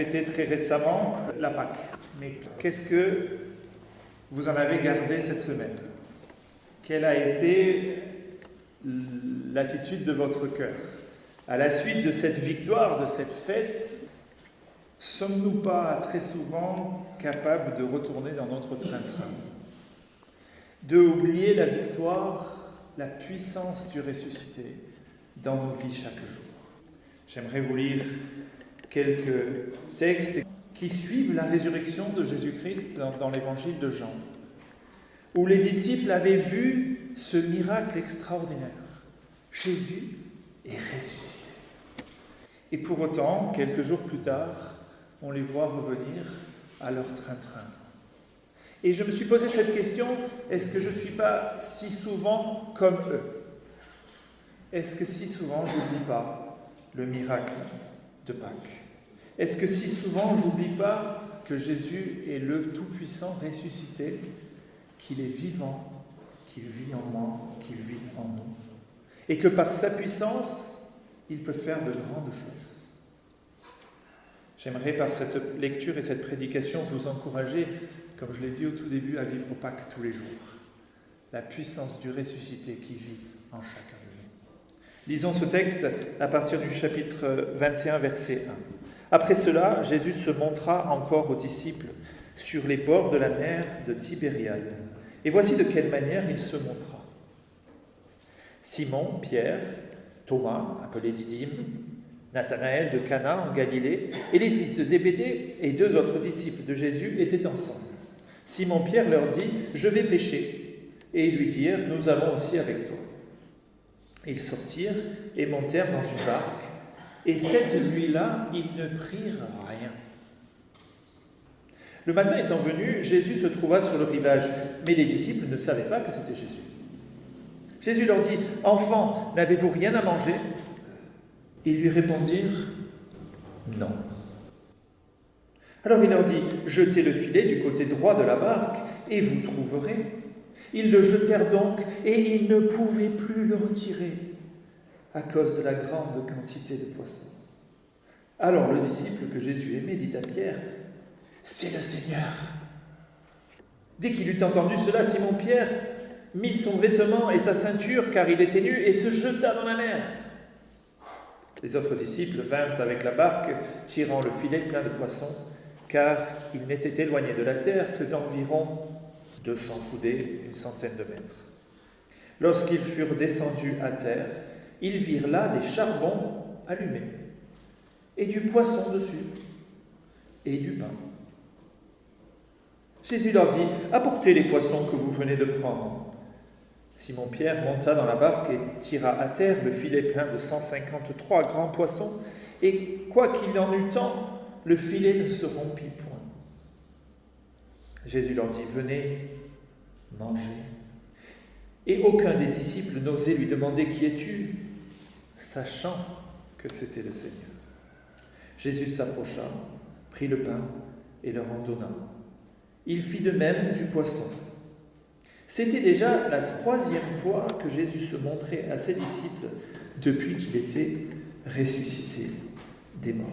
fêté très récemment la Pâque. Mais qu'est-ce que vous en avez gardé cette semaine? Quelle a été l'attitude de votre cœur? À la suite de cette victoire, de cette fête, sommes-nous pas très souvent capables de retourner dans notre train-train? De oublier la victoire, la puissance du ressuscité dans nos vies chaque jour. J'aimerais vous lire quelques textes qui suivent la résurrection de Jésus-Christ dans l'évangile de Jean, où les disciples avaient vu ce miracle extraordinaire. Jésus est ressuscité. Et pour autant, quelques jours plus tard, on les voit revenir à leur train-train. Et je me suis posé cette question, est-ce que je ne suis pas si souvent comme eux? Est-ce que si souvent je n'oublie pas le miracle de Pâques? Est-ce que si souvent je n'oublie pas que Jésus est le Tout-Puissant ressuscité, qu'il est vivant, qu'il vit en moi, qu'il vit en nous, et que par sa puissance, il peut faire de grandes choses? J'aimerais par cette lecture et cette prédication vous encourager, comme je l'ai dit au tout début, à vivre Pâques tous les jours. La puissance du ressuscité qui vit en chacun de nous. Lisons ce texte à partir du chapitre 21, verset 1. Après cela, Jésus se montra encore aux disciples sur les bords de la mer de Tibériade. Et voici de quelle manière il se montra. Simon, Pierre, Thomas, appelé Didyme, Nathanaël de Cana en Galilée, et les fils de Zébédée et 2 autres disciples de Jésus étaient ensemble. Simon-Pierre leur dit « Je vais pêcher ». Et ils lui dirent « Nous allons aussi avec toi ». Ils sortirent et montèrent dans une barque, et cette nuit-là, ils ne prirent rien. Le matin étant venu, Jésus se trouva sur le rivage, mais les disciples ne savaient pas que c'était Jésus. Jésus leur dit « Enfants, n'avez-vous rien à manger ?» Ils lui répondirent « Non ». Alors il leur dit « Jetez le filet du côté droit de la barque, et vous trouverez. » Ils le jetèrent donc, et ils ne pouvaient plus le retirer, à cause de la grande quantité de poissons. Alors le disciple que Jésus aimait dit à Pierre « C'est le Seigneur !» Dès qu'il eut entendu cela, Simon-Pierre mit son vêtement et sa ceinture, car il était nu, et se jeta dans la mer. Les autres disciples vinrent avec la barque, tirant le filet plein de poissons, car ils n'étaient éloignés de la terre que d'environ 200 coudées, 100 de mètres. Lorsqu'ils furent descendus à terre, ils virent là des charbons allumés, et du poisson dessus, et du pain. Jésus leur dit « Apportez les poissons que vous venez de prendre. » Simon-Pierre monta dans la barque et tira à terre le filet plein de 153 grands poissons, et quoi qu'il en eût tant, le filet ne se rompit point. Jésus leur dit « Venez, mangez. » Et aucun des disciples n'osait lui demander « Qui es-tu ?» sachant que c'était le Seigneur. Jésus s'approcha, prit le pain et leur en donna. Il fit de même du poisson. C'était déjà la 3e fois que Jésus se montrait à ses disciples depuis qu'il était ressuscité des morts.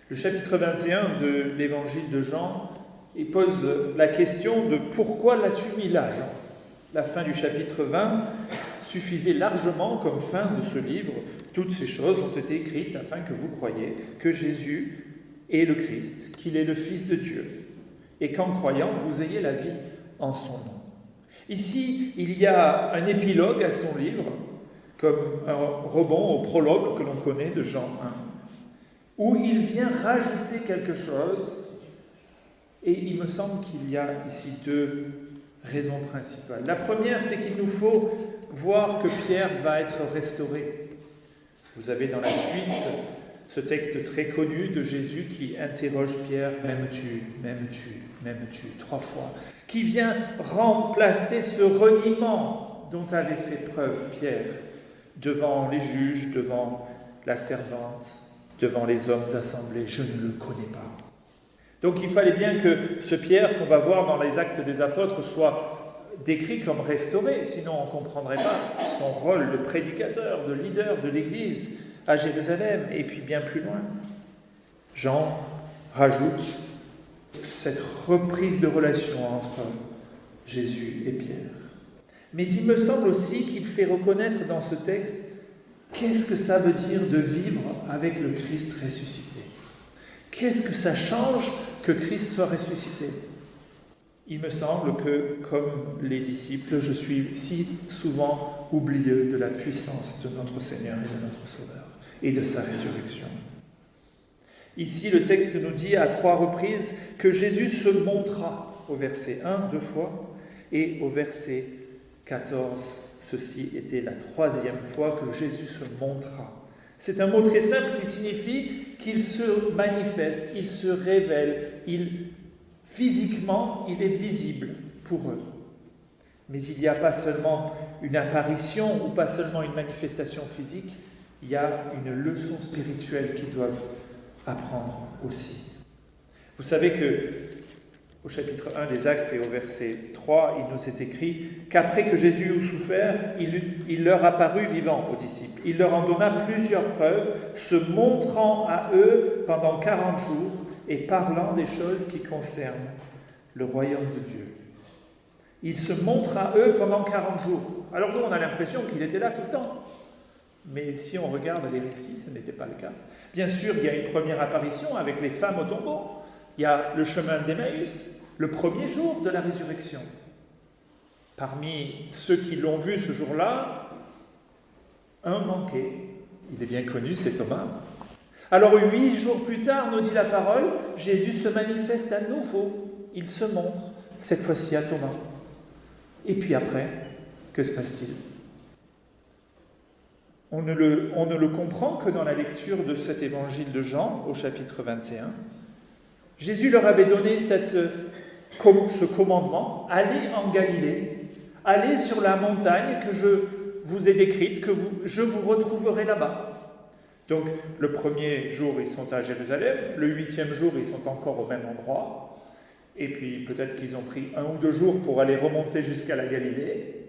Le chapitre 21 de l'évangile de Jean pose la question de « Pourquoi l'as-tu mis là, Jean ?» La fin du chapitre 20 suffisait largement comme fin de ce livre. Toutes ces choses ont été écrites afin que vous croyiez que Jésus est le Christ, qu'il est le Fils de Dieu, et qu'en croyant, vous ayez la vie en son nom. Ici, il y a un épilogue à son livre, comme un rebond au prologue que l'on connaît de Jean 1, où il vient rajouter quelque chose, et il me semble qu'il y a ici 2 raisons principales. La première, c'est qu'il nous faut voir que Pierre va être restauré. Vous avez dans la suite ce texte très connu de Jésus qui interroge Pierre « M'aimes-tu, m'aimes-tu, m'aimes-tu » 3 fois, qui vient remplacer ce reniement dont avait fait preuve Pierre devant les juges, devant la servante, devant les hommes assemblés. « Je ne le connais pas ». Donc il fallait bien que ce Pierre qu'on va voir dans les Actes des Apôtres soit décrit comme restauré, sinon on ne comprendrait pas son rôle de prédicateur, de leader de l'Église à Jérusalem et puis bien plus loin. Jean rajoute cette reprise de relation entre Jésus et Pierre. Mais il me semble aussi qu'il fait reconnaître dans ce texte qu'est-ce que ça veut dire de vivre avec le Christ ressuscité. Qu'est-ce que ça change que Christ soit ressuscité? Il me semble que, comme les disciples, je suis si souvent oublieux de la puissance de notre Seigneur et de notre Sauveur et de sa résurrection. Ici, le texte nous dit à 3 reprises que Jésus se montra, au verset 1, 2 fois, et au verset 14, ceci était la 3e fois que Jésus se montra. C'est un mot très simple qui signifie qu'il se manifeste, il se révèle, physiquement, il est visible pour eux. Mais il n'y a pas seulement une apparition ou pas seulement une manifestation physique, il y a une leçon spirituelle qu'ils doivent apprendre aussi. Vous savez que au chapitre 1 des Actes et au verset 3, il nous est écrit qu'après que Jésus eut souffert, il leur apparut vivant aux disciples. Il leur en donna plusieurs preuves, se montrant à eux pendant 40 jours et parlant des choses qui concernent le royaume de Dieu. Il se montre à eux pendant 40 jours. Alors nous, on a l'impression qu'il était là tout le temps. Mais si on regarde les récits, ce n'était pas le cas. Bien sûr, il y a une première apparition avec les femmes au tombeau. Il y a le chemin d'Emmaüs, le premier jour de la résurrection. Parmi ceux qui l'ont vu ce jour-là, un manquait. Il est bien connu, c'est Thomas. Alors 8 jours plus tard, nous dit la parole, Jésus se manifeste à nouveau. Il se montre, cette fois-ci à Thomas. Et puis après, que se passe-t-il ? On ne le comprend que dans la lecture de cet évangile de Jean, au chapitre 21. Jésus leur avait donné ce commandement, allez en Galilée, allez sur la montagne que je vous ai décrite, je vous retrouverai là-bas. Donc, le premier jour, ils sont à Jérusalem, le 8e jour, ils sont encore au même endroit, et puis peut-être qu'ils ont pris 1 ou 2 jours pour aller remonter jusqu'à la Galilée.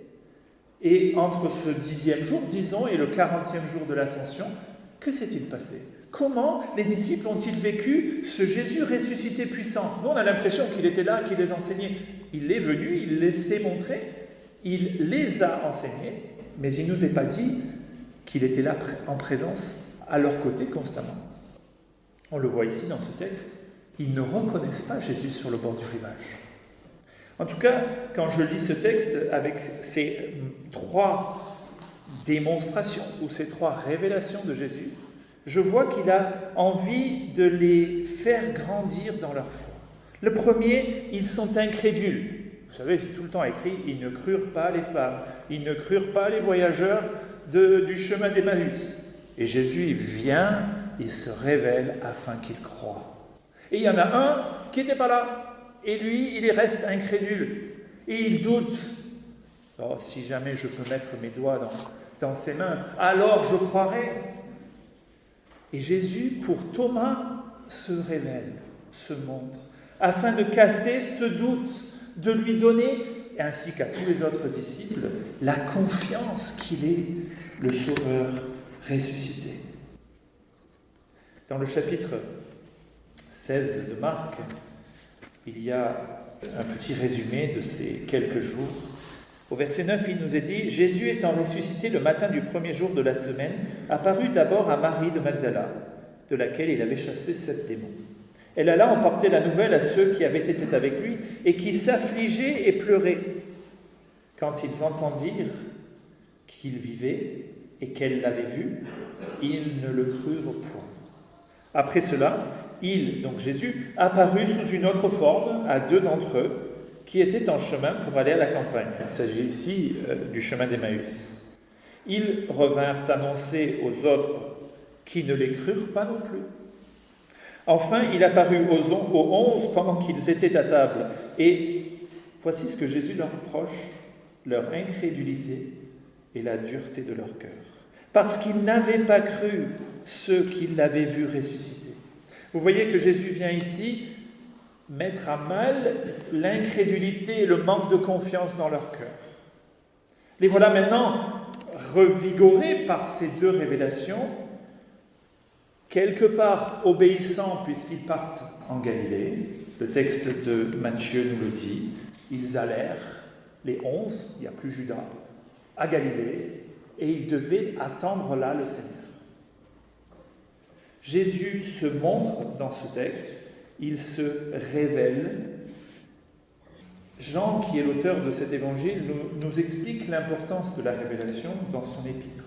Et entre ce 10e jour, disons, et le 40e jour de l'Ascension, que s'est-il passé ? Comment les disciples ont-ils vécu ce Jésus ressuscité puissant ? Nous, on a l'impression qu'il était là, qu'il les enseignait. Il est venu, il les s'est montrés, il les a enseignés, mais il ne nous est pas dit qu'il était là en présence à leur côté constamment. On le voit ici dans ce texte, ils ne reconnaissent pas Jésus sur le bord du rivage. En tout cas, quand je lis ce texte avec ces 3 démonstrations ou ces 3 révélations de Jésus, je vois qu'il a envie de les faire grandir dans leur foi. Le premier, ils sont incrédules. Vous savez, c'est tout le temps écrit, ils ne crurent pas les femmes, ils ne crurent pas les voyageurs du chemin d'Emmaüs. Et Jésus vient, il se révèle afin qu'ils croient. Et il y en a un qui n'était pas là. Et lui, il reste incrédule. Et il doute. Oh, si jamais je peux mettre mes doigts dans ses mains, alors je croirai. Et Jésus, pour Thomas, se révèle, se montre, afin de casser ce doute, de lui donner, ainsi qu'à tous les autres disciples, la confiance qu'il est le Sauveur ressuscité. Dans le chapitre 16 de Marc, il y a un petit résumé de ces quelques jours. Au verset 9, il nous est dit « Jésus étant ressuscité le matin du premier jour de la semaine, apparut d'abord à Marie de Magdala, de laquelle il avait chassé 7 démons. Elle alla emporter la nouvelle à ceux qui avaient été avec lui et qui s'affligeaient et pleuraient. Quand ils entendirent qu'il vivait et qu'elle l'avait vu, ils ne le crurent point. Après cela, il, donc Jésus, apparut sous une autre forme à 2 d'entre eux qui étaient en chemin pour aller à la campagne. Il s'agit ici du chemin d'Emmaüs. Ils revinrent annoncer aux autres qui ne les crurent pas non plus. Enfin, il apparut aux 11 pendant qu'ils étaient à table. Et voici ce que Jésus leur reproche, leur incrédulité et la dureté de leur cœur. Parce qu'ils n'avaient pas cru ceux qui l'avaient vu ressusciter. Vous voyez que Jésus vient ici mettre à mal l'incrédulité et le manque de confiance dans leur cœur. Les voilà maintenant revigorés par ces 2 révélations. quelque part obéissants puisqu'ils partent en Galilée. Le texte de Matthieu nous le dit. Ils allèrent, les 11, il n'y a plus Judas, à Galilée, et ils devaient attendre là le Seigneur. Jésus se montre dans ce texte, il se révèle. Jean, qui est l'auteur de cet évangile, nous explique l'importance de la révélation dans son épître,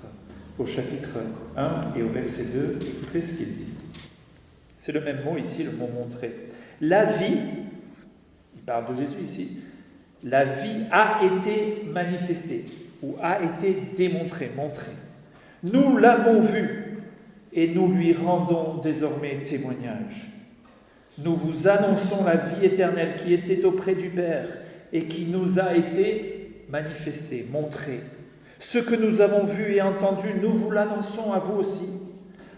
au chapitre 1 et au verset 2. Écoutez ce qu'il dit. C'est le même mot ici, le mot montré. La vie, il parle de Jésus ici, la vie a été manifestée, ou a été démontrée, montrée. Nous l'avons vue, et nous lui rendons désormais témoignage. Nous vous annonçons la vie éternelle qui était auprès du Père et qui nous a été manifestée, montrée. Ce que nous avons vu et entendu, nous vous l'annonçons à vous aussi,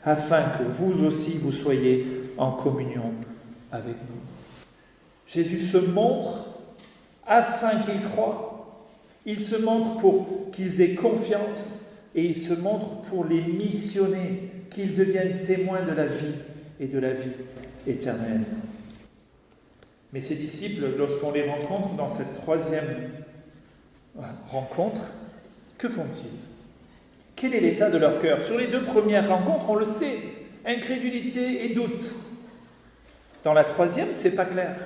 afin que vous aussi vous soyez en communion avec nous. Jésus se montre afin qu'ils croient. Il se montre pour qu'ils aient confiance et il se montre pour les missionner, qu'ils deviennent témoins de la vie et de la vie éternelle. Mais ces disciples, lorsqu'on les rencontre dans cette troisième rencontre, que font-ils ? Quel est l'état de leur cœur ? Sur les deux premières rencontres, on le sait, incrédulité et doute. Dans la troisième, c'est pas clair.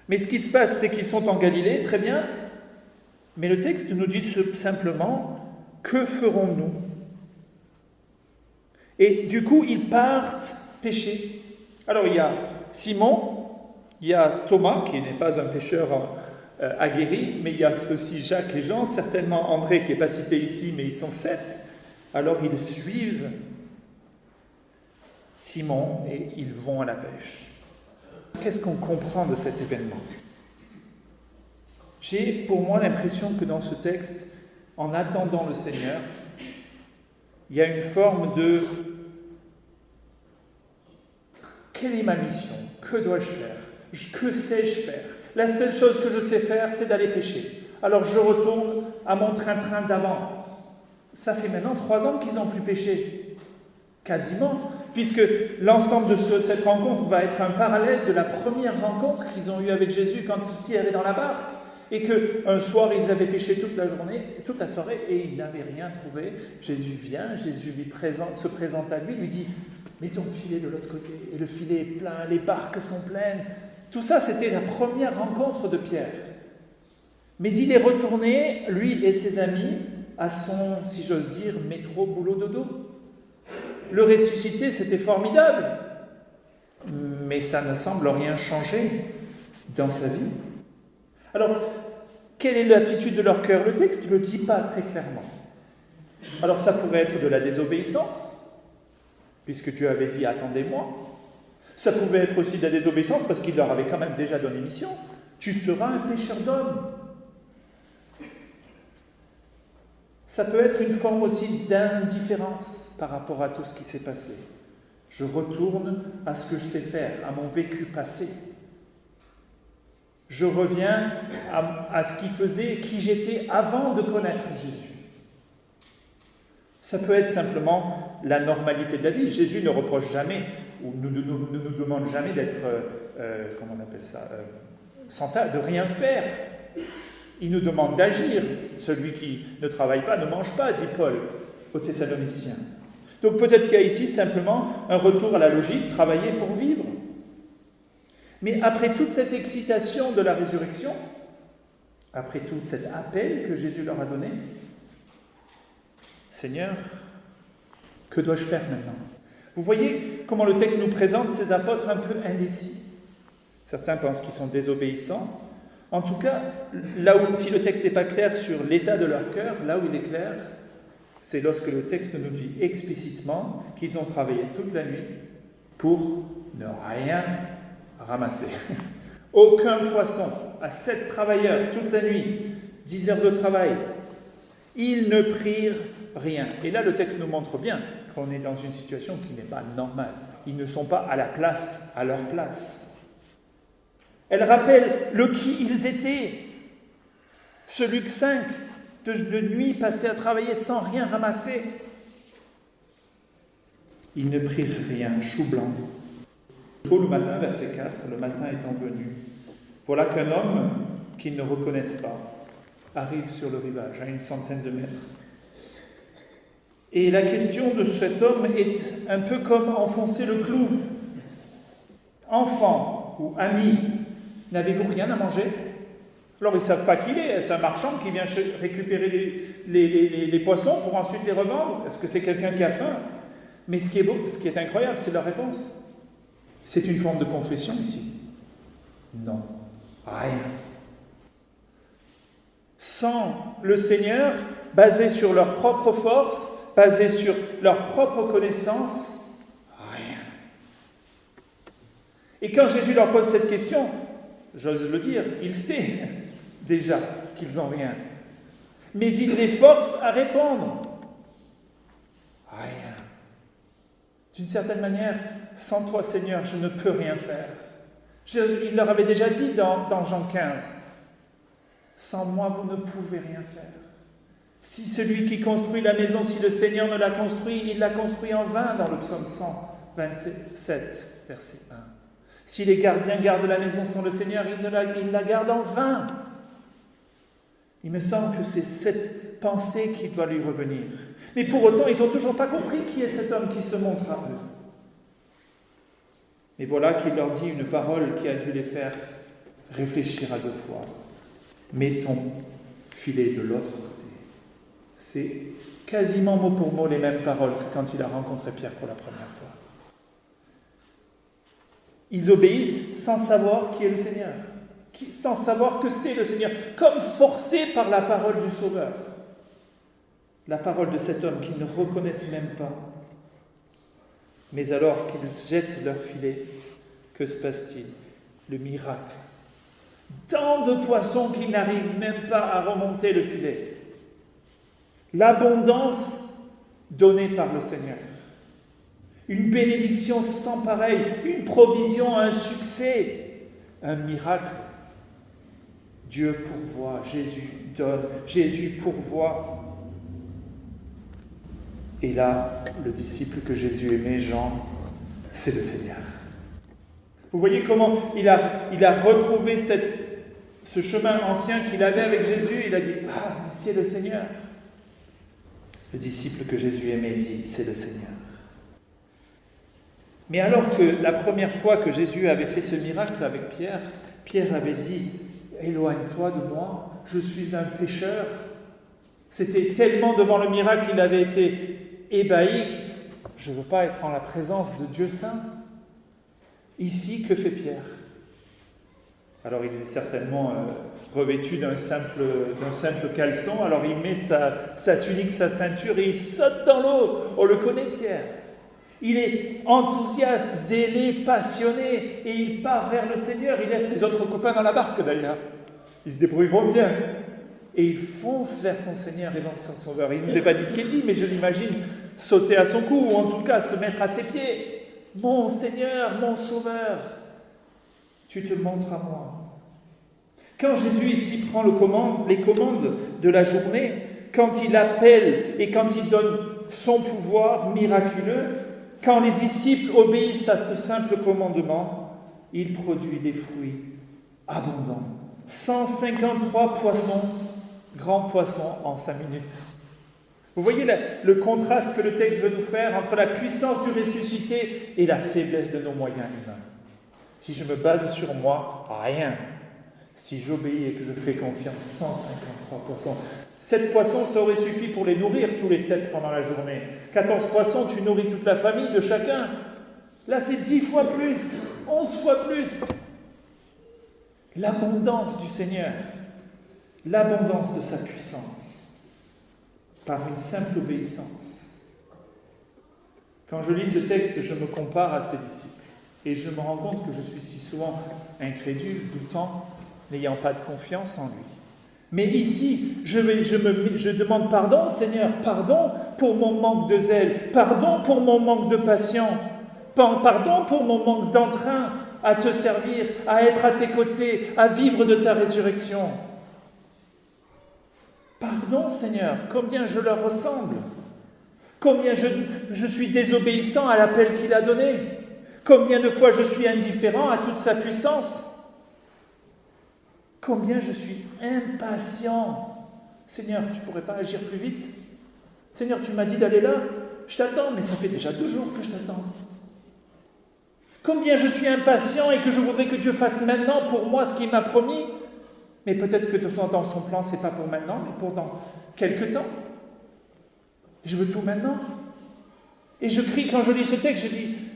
Mais ce qui se passe, c'est qu'ils sont en Galilée, très bien, mais le texte nous dit simplement, que ferons-nous ? Et du coup, ils partent pêcher. Alors, il y a Simon, il y a Thomas, qui n'est pas un pêcheur aguerri, mais il y a aussi Jacques et Jean, certainement André, qui n'est pas cité ici, mais ils sont 7. Alors, ils suivent Simon et ils vont à la pêche. Qu'est-ce qu'on comprend de cet événement ? J'ai pour moi l'impression que dans ce texte, en attendant le Seigneur, il y a une forme de « quelle est ma mission ? Que dois-je faire ? Que sais-je faire ? La seule chose que je sais faire, c'est d'aller pêcher. Alors je retourne à mon train-train d'avant. Ça fait maintenant 3 ans qu'ils n'ont plus pêché. Quasiment. Puisque l'ensemble de cette rencontre va être un parallèle de la première rencontre qu'ils ont eue avec Jésus quand Pierre est dans la barque. Et qu'un soir, ils avaient pêché toute la journée, toute la soirée, et ils n'avaient rien trouvé. Jésus vient, Jésus se présente à lui, lui dit « Mets ton filet de l'autre côté. » Et le filet est plein, les barques sont pleines. Tout ça, c'était la première rencontre de Pierre. Mais il est retourné, lui et ses amis, à son, si j'ose dire, métro boulot dodo. Le ressusciter, c'était formidable. Mais ça ne semble rien changer dans sa vie. Alors, quelle est l'attitude de leur cœur ? Le texte ne le dit pas très clairement. Alors, ça pourrait être de la désobéissance, puisque Dieu avait dit « attendez-moi ». Ça pouvait être aussi de la désobéissance, parce qu'il leur avait quand même déjà donné mission. « Tu seras un pêcheur d'hommes ». Ça peut être une forme aussi d'indifférence par rapport à tout ce qui s'est passé. Je retourne à ce que je sais faire, à mon vécu passé. Je reviens à ce qui faisait, qui j'étais avant de connaître Jésus. Ça peut être simplement la normalité de la vie. Jésus ne reproche jamais, ou ne nous demande jamais d'être, comment on appelle ça, de rien faire. Il nous demande d'agir. Celui qui ne travaille pas ne mange pas, dit Paul aux Thessaloniciens. Donc peut-être qu'il y a ici simplement un retour à la logique, travailler pour vivre. Mais après toute cette excitation de la résurrection, après tout cet appel que Jésus leur a donné, Seigneur, que dois-je faire maintenant ? Vous voyez comment le texte nous présente ces apôtres un peu indécis. Certains pensent qu'ils sont désobéissants. En tout cas, là où, si le texte n'est pas clair sur l'état de leur cœur, là où il est clair, c'est lorsque le texte nous dit explicitement qu'ils ont travaillé toute la nuit pour ne rien ramasser. Aucun poisson, à 7 travailleurs toute la nuit, 10 heures de travail. Ils ne prirent rien. Et là, le texte nous montre bien qu'on est dans une situation qui n'est pas normale. Ils ne sont pas à leur place. Elle rappelle le qui ils étaient. Ce Luc 5, de nuit passé à travailler sans rien ramasser. Ils ne prirent rien, chou blanc. Tôt le matin, verset 4, le matin étant venu, voilà qu'un homme qu'ils ne reconnaissent pas arrive sur le rivage, à une centaine de mètres. Et la question de cet homme est un peu comme enfoncer le clou. Enfant ou ami, n'avez-vous rien à manger ? Alors ils ne savent pas qui il est. C'est un marchand qui vient récupérer les poissons pour ensuite les revendre. Est-ce que c'est quelqu'un qui a faim ? Mais ce qui est beau, ce qui est incroyable, c'est leur réponse. C'est une forme de confession ici. Non, rien. Sans le Seigneur, basé sur leur propre force, basé sur leur propre connaissance, rien. Et quand Jésus leur pose cette question, j'ose le dire, il sait déjà qu'ils n'ont rien. Mais il les force à répondre. Rien. D'une certaine manière, sans toi, Seigneur, je ne peux rien faire. Il leur avait déjà dit dans Jean 15, sans moi, vous ne pouvez rien faire. Si celui qui construit la maison, si le Seigneur ne l'a construit, il l'a construit en vain, dans le psaume 127, verset 1. Si les gardiens gardent la maison sans le Seigneur, ils la gardent en vain. Il me semble que c'est cette pensée qui doit lui revenir. Mais pour autant, ils n'ont toujours pas compris qui est cet homme qui se montre à eux. Et voilà qu'il leur dit une parole qui a dû les faire réfléchir à deux fois. Mets ton filet de l'autre côté. C'est quasiment mot pour mot les mêmes paroles que quand il a rencontré Pierre pour la première fois. Ils obéissent sans savoir qui est le Seigneur, sans savoir que c'est le Seigneur, comme forcés par la parole du Sauveur. La parole de cet homme qu'ils ne reconnaissent même pas. Mais alors qu'ils jettent leur filet, que se passe-t-il ? Le miracle. Tant de poissons qu'ils n'arrivent même pas à remonter le filet. L'abondance donnée par le Seigneur. Une bénédiction sans pareil, une provision, un succès, un miracle. Dieu pourvoit, Jésus donne, Jésus pourvoit. Et là, le disciple que Jésus aimait, Jean, c'est le Seigneur. Vous voyez comment il a retrouvé ce chemin ancien qu'il avait avec Jésus. Il a dit, c'est le Seigneur. Le disciple que Jésus aimait dit, c'est le Seigneur. Mais alors que la première fois que Jésus avait fait ce miracle avec Pierre, Pierre avait dit, éloigne-toi de moi, je suis un pécheur. C'était tellement devant le miracle qu'il avait été ébahi, je ne veux pas être en la présence de Dieu saint. Ici, que fait Pierre ? Alors il est certainement revêtu d'un simple caleçon, alors il met sa tunique, sa ceinture et il saute dans l'eau. On le connaît, Pierre. Il est enthousiaste, zélé, passionné et il part vers le Seigneur. Il laisse les autres copains dans la barque d'ailleurs. Ils se débrouilleront bien. Et il fonce vers son Seigneur et vers son Sauveur. Il ne nous a pas dit ce qu'il dit, mais je l'imagine sauter à son cou, ou en tout cas se mettre à ses pieds. Mon Seigneur, mon Sauveur, tu te montres à moi. Quand Jésus ici prend les commandes de la journée, quand il appelle et quand il donne son pouvoir miraculeux, quand les disciples obéissent à ce simple commandement, il produit des fruits abondants. 153 poissons, grands poissons en 5 minutes. Vous voyez le contraste que le texte veut nous faire entre la puissance du ressuscité et la faiblesse de nos moyens humains. Si je me base sur moi, rien. Si j'obéis et que je fais confiance, 153 poissons. 7 poissons, ça aurait suffi pour les nourrir, tous les 7 pendant la journée. 14 poissons, tu nourris toute la famille de chacun. Là, c'est 10 fois plus, 11 fois plus. L'abondance du Seigneur, l'abondance de sa puissance, par une simple obéissance. Quand je lis ce texte, je me compare à ses disciples. Et je me rends compte que je suis si souvent incrédule, doutant, n'ayant pas de confiance en lui. Mais ici, je demande pardon, Seigneur, pardon pour mon manque de zèle, pardon pour mon manque de patience, pardon pour mon manque d'entrain à te servir, à être à tes côtés, à vivre de ta résurrection. Pardon, Seigneur, combien je leur ressemble, Combien je suis désobéissant à l'appel qu'il a donné. Combien de fois je suis indifférent à toute sa puissance. Combien je suis impatient. Seigneur, tu ne pourrais pas agir plus vite? Seigneur, tu m'as dit d'aller là, je t'attends, mais ça fait déjà 2 jours que je t'attends. Combien je suis impatient et que je voudrais que Dieu fasse maintenant pour moi ce qu'il m'a promis. Mais peut-être que dans son plan, ce n'est pas pour maintenant, mais pour dans quelques temps. Je veux tout maintenant. Et je crie, quand je lis ce texte,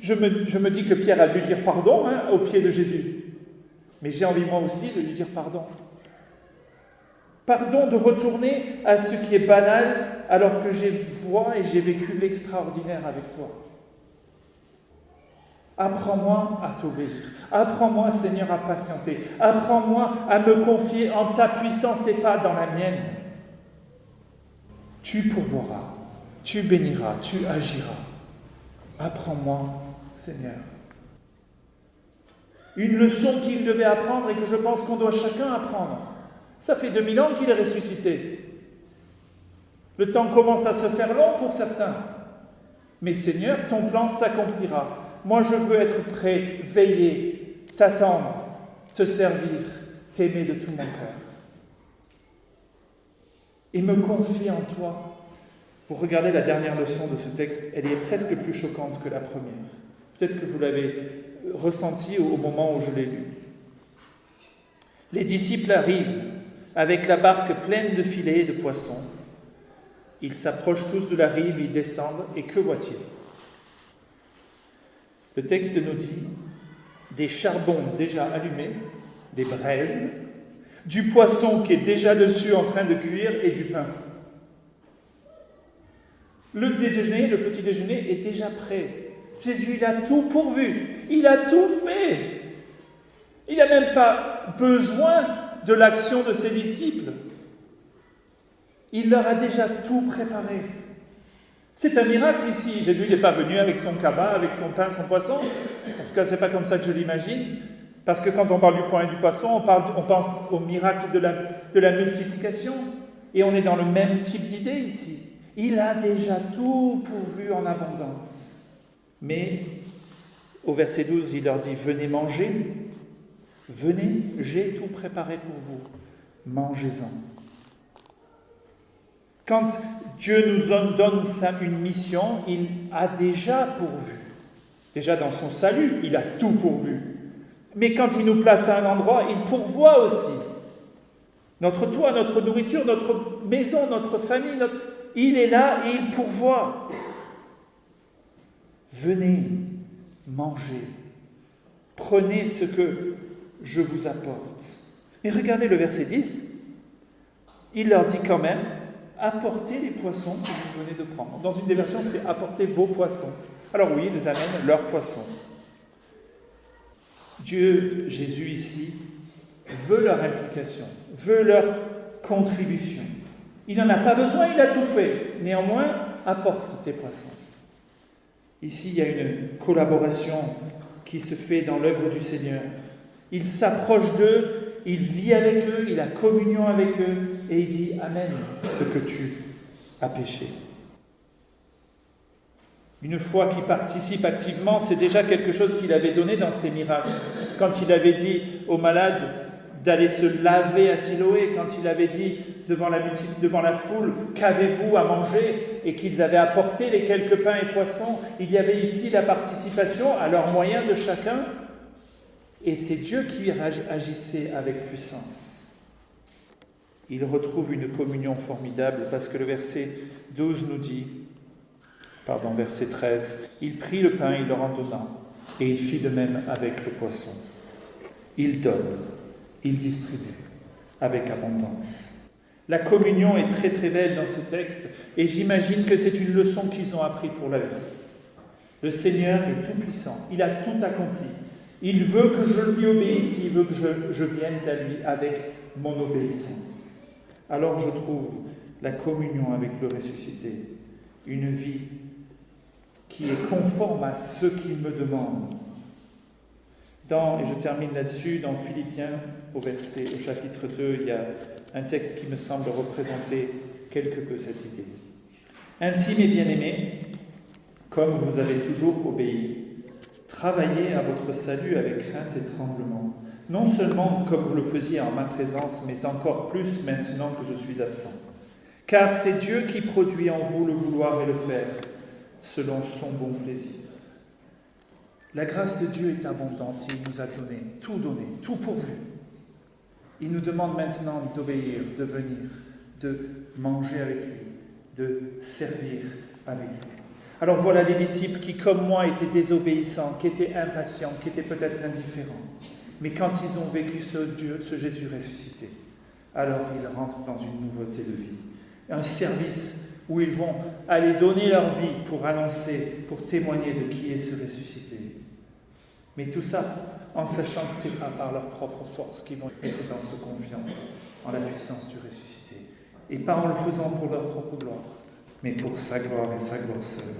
je me dis que Pierre a dû dire pardon au pied de Jésus. Mais j'ai envie moi aussi de lui dire pardon. Pardon de retourner à ce qui est banal alors que j'ai vécu l'extraordinaire avec toi. Apprends-moi à t'obéir. Apprends-moi, Seigneur, à patienter. Apprends-moi à me confier en ta puissance et pas dans la mienne. Tu pourvoiras, tu béniras, tu agiras. Apprends-moi, Seigneur. Une leçon qu'il devait apprendre et que je pense qu'on doit chacun apprendre. Ça fait 2000 ans qu'il est ressuscité. Le temps commence à se faire long pour certains. Mais Seigneur, ton plan s'accomplira. Moi, je veux être prêt, veiller, t'attendre, te servir, t'aimer de tout mon cœur. Et me confier en toi. Pour regarder la dernière leçon de ce texte, elle est presque plus choquante que la première. Peut-être que vous l'avez ressenti au moment où je l'ai lu. Les disciples arrivent avec la barque pleine de filets et de poissons. Ils s'approchent tous de la rive, ils descendent, et que voient-ils? Le texte nous dit des charbons déjà allumés, des braises, du poisson qui est déjà dessus en train de cuire et du pain. Le petit déjeuner est déjà prêt. Jésus, il a tout pourvu, il a tout fait. Il n'a même pas besoin de l'action de ses disciples. Il leur a déjà tout préparé. C'est un miracle ici. Jésus n'est pas venu avec son cabas, avec son pain, son poisson. En tout cas, ce n'est pas comme ça que je l'imagine. Parce que quand on parle du pain et du poisson, on pense au miracle de la multiplication. Et on est dans le même type d'idée ici. Il a déjà tout pourvu en abondance. Mais au verset 12, il leur dit « Venez manger. Venez, j'ai tout préparé pour vous. Mangez-en. » Quand Dieu nous donne une mission, il a déjà pourvu. Déjà dans son salut, il a tout pourvu. Mais quand il nous place à un endroit, il pourvoit aussi. Notre toit, notre nourriture, notre maison, notre famille, il est là et il pourvoit. Venez, mangez. Prenez ce que je vous apporte. Mais regardez le verset 10. Il leur dit quand même, apportez les poissons que vous venez de prendre. Dans une des versions, c'est apportez vos poissons. Alors oui, ils amènent leurs poissons. Dieu, Jésus ici, veut leur implication, veut leur contribution. Il n'en a pas besoin, il a tout fait. Néanmoins, apporte tes poissons. Ici, il y a une collaboration qui se fait dans l'œuvre du Seigneur. Il s'approche d'eux, il vit avec eux, il a communion avec eux, et il dit « Amen, ce que tu as péché ». Une fois qu'il participe activement, c'est déjà quelque chose qu'il avait donné dans ses miracles. Quand il avait dit aux malades d'aller se laver à Siloé, quand il avait dit devant la foule « Qu'avez-vous à manger ?» et qu'ils avaient apporté les quelques pains et poissons, il y avait ici la participation à leurs moyens de chacun, et c'est Dieu qui agissait avec puissance. Il retrouve une communion formidable parce que le verset 12 nous dit, verset 13, « Il prit le pain, il leur en donna, et il fit de même avec le poisson. Il donne, il distribue, avec abondance. » La communion est très très belle dans ce texte, et j'imagine que c'est une leçon qu'ils ont appris pour la vie. Le Seigneur est tout puissant, il a tout accompli. Il veut que je lui obéisse, il veut que je vienne à lui avec mon obéissance. Alors je trouve la communion avec le ressuscité, une vie qui est conforme à ce qu'il me demande. Et je termine là-dessus, dans Philippiens, au chapitre 2, il y a un texte qui me semble représenter quelque peu cette idée. Ainsi, mes bien-aimés, comme vous avez toujours obéi, travaillez à votre salut avec crainte et tremblement, non seulement comme vous le faisiez en ma présence, mais encore plus maintenant que je suis absent. Car c'est Dieu qui produit en vous le vouloir et le faire, selon son bon plaisir. La grâce de Dieu est abondante, il nous a donné, tout pourvu. Il nous demande maintenant d'obéir, de venir, de manger avec lui, de servir avec lui. Alors voilà des disciples qui, comme moi, étaient désobéissants, qui étaient impatients, qui étaient peut-être indifférents. Mais quand ils ont vécu ce Jésus ressuscité, alors ils rentrent dans une nouveauté de vie. Un service où ils vont aller donner leur vie pour annoncer, pour témoigner de qui est ce ressuscité. Mais tout ça en sachant que ce n'est pas par leur propre force qu'ils vont être, mais c'est en se confiant en la puissance du ressuscité. Et pas en le faisant pour leur propre gloire, mais pour sa gloire et sa gloire seule.